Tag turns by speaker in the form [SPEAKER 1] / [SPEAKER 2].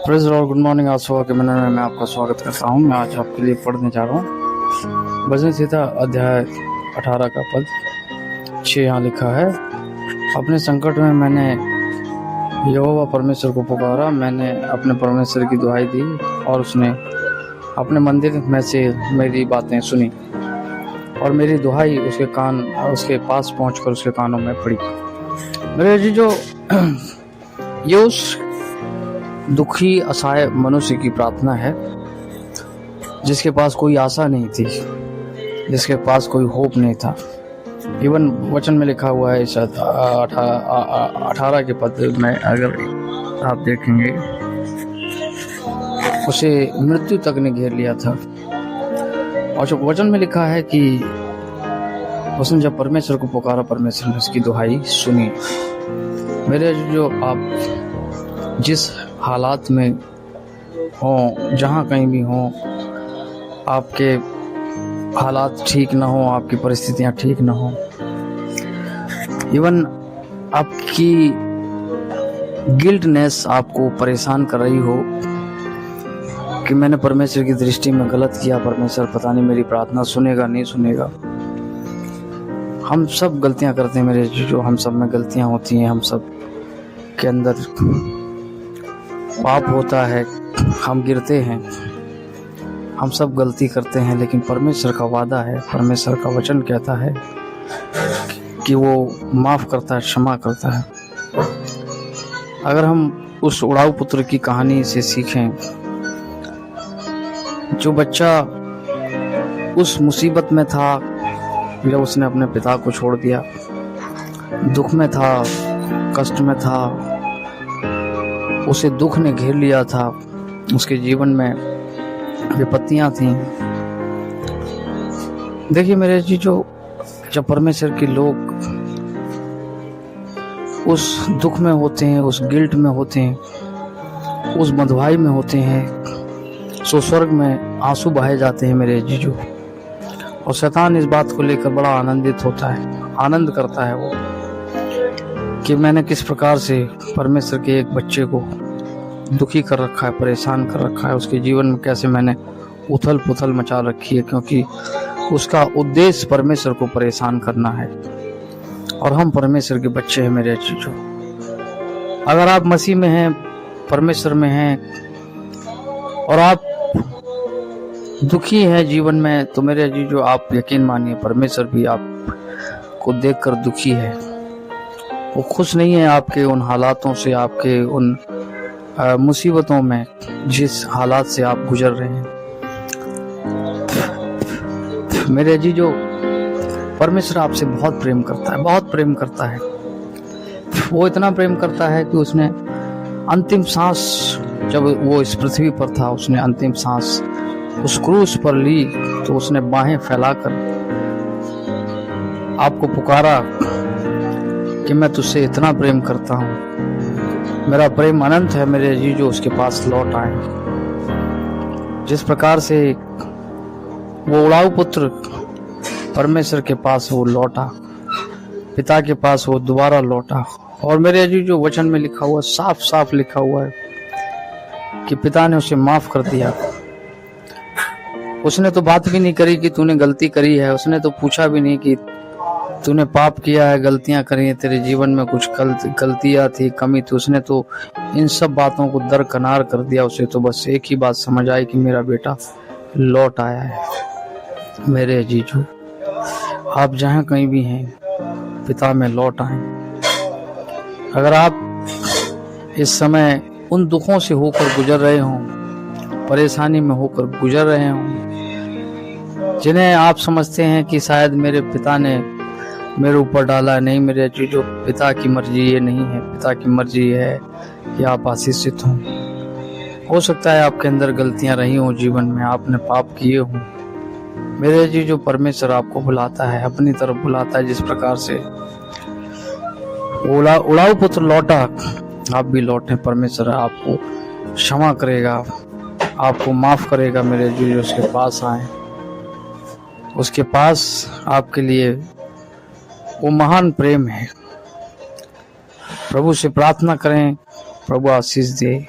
[SPEAKER 1] Praise Lord, good morning. आज सुबह के मैंने मैं आपका स्वागत करता हूँ। मैं आज आपके लिए पढ़ने जा रहा हूँ भजन संहिता अध्याय 18 का पद 6। यहाँ लिखा है, अपने संकट में मैंने यहोवा परमेश्वर को पुकारा, मैंने अपने परमेश्वर की दुहाई दी और उसने अपने मंदिर में से मेरी बातें सुनी और मेरी दुहाई उसके पास पहुँचकर उसके कानों में पड़ी। मेरे जी जो ये उस दुखी असहाय मनुष्य की प्रार्थना है जिसके पास कोई आशा नहीं थी, जिसके पास कोई होप नहीं था। इवन वचन में लिखा हुआ है इस 18 के पद में, अगर आप देखेंगे, उसे मृत्यु तक ने घेर लिया था। और जो वचन में लिखा है कि उसने जब परमेश्वर को पुकारा, परमेश्वर ने उसकी दुहाई सुनी। मेरे जो आप जिस हालात में हों, जहाँ कहीं भी हों, आपके हालात ठीक ना हो, आपकी परिस्थितियाँ ठीक ना हो, इवन आपकी गिल्टनेस आपको परेशान कर रही हो कि मैंने परमेश्वर की दृष्टि में गलत किया, परमेश्वर पता नहीं मेरी प्रार्थना सुनेगा नहीं सुनेगा। हम सब गलतियां करते हैं मेरे जो, हम सब में गलतियां होती हैं, हम सब के अंदर पाप होता है, हम गिरते हैं, हम सब गलती करते हैं। लेकिन परमेश्वर का वादा है, परमेश्वर का वचन कहता है कि वो माफ़ करता है, क्षमा करता है। अगर हम उस उड़ाऊ पुत्र की कहानी से सीखें, जो बच्चा उस मुसीबत में था जब उसने अपने पिता को छोड़ दिया, दुख में था, कष्ट में था, उसे दुख ने घेर लिया था, उसके जीवन में विपत्तियां थीं। देखिए मेरे जी, जो जब परमेश्वर के लोग उस दुख में होते हैं, उस गिल्ट में होते हैं, उस बंधुआई में होते हैं, सो स्वर्ग में आंसू बहाए जाते हैं मेरे जीजू। और शैतान इस बात को लेकर बड़ा आनंदित होता है, आनंद करता है वो कि मैंने किस प्रकार से परमेश्वर के एक बच्चे को दुखी कर रखा है, परेशान कर रखा है, उसके जीवन में कैसे मैंने उथल पुथल मचा रखी है, क्योंकि उसका उद्देश्य परमेश्वर को परेशान करना है। और हम परमेश्वर के बच्चे हैं मेरे चीजों। अगर आप मसीह में हैं, परमेश्वर में हैं, और आप दुखी हैं जीवन में, तो मेरे जीजो आप यकीन मानिए, परमेश्वर भी आपको देखकर दुखी है। वो खुश नहीं है आपके उन हालातों से, आपके उन मुसीबतों में, जिस हालात से आप गुजर रहे हैं। मेरे जीजो, परमेश्वर आपसे बहुत प्रेम करता है, बहुत प्रेम करता है। वो इतना प्रेम करता है कि उसने अंतिम सांस, जब वो इस पृथ्वी पर था, उसने अंतिम सांस उस क्रूस पर ली, तो उसने बाहें फैलाकर आपको पुकारा कि मैं तुझसे इतना प्रेम करता हूँ, मेरा प्रेम अनंत है मेरे जीजो, उसके पास लौट आए। जिस प्रकार से वो उड़ाऊ पुत्र परमेश्वर के पास वो लौटा, पिता के पास वो दोबारा लौटा। और मेरे जीजो, वचन में लिखा हुआ, साफ साफ लिखा हुआ है कि पिता ने उसे माफ कर दिया। उसने तो बात भी नहीं करी कि तूने गलती करी है, उसने तो पूछा भी नहीं कि तूने पाप किया है, गलतियां करी हैं, तेरे जीवन में कुछ गलतियां थी, कमी थी। उसने तो इन सब बातों को दरकिनार कर दिया। उसे तो बस एक ही बात समझ आई कि मेरा बेटा लौट आया है। मेरे जीजू, आप जहां कहीं भी हैं, पिता में लौट आए। अगर आप इस समय उन दुखों से होकर गुजर रहे हों, परेशानी में होकर गुजर रहे हों, जिन्हें आप समझते हैं कि शायद मेरे पिता ने मेरे ऊपर डाला, नहीं मेरे जीजो, पिता की मर्जी ये नहीं है। पिता की मर्जी है कि आप आशीषित हों। हो सकता है आपके अंदर गलतियां रही हों, जीवन में आपने पाप किए हों। मेरे जीजो, परमेश्वर आपको बुलाता है, अपनी तरफ बुलाता है। जिस प्रकार से उड़ाऊ पुत्र लौटा, आप भी लौटे। परमेश्वर आपको क्षमा करेगा, आपको माफ करेगा मेरे जीजो। उसके पास आए, उसके पास आपके लिए वो महान प्रेम है। प्रभु से प्रार्थना करें, प्रभु आशीष दे।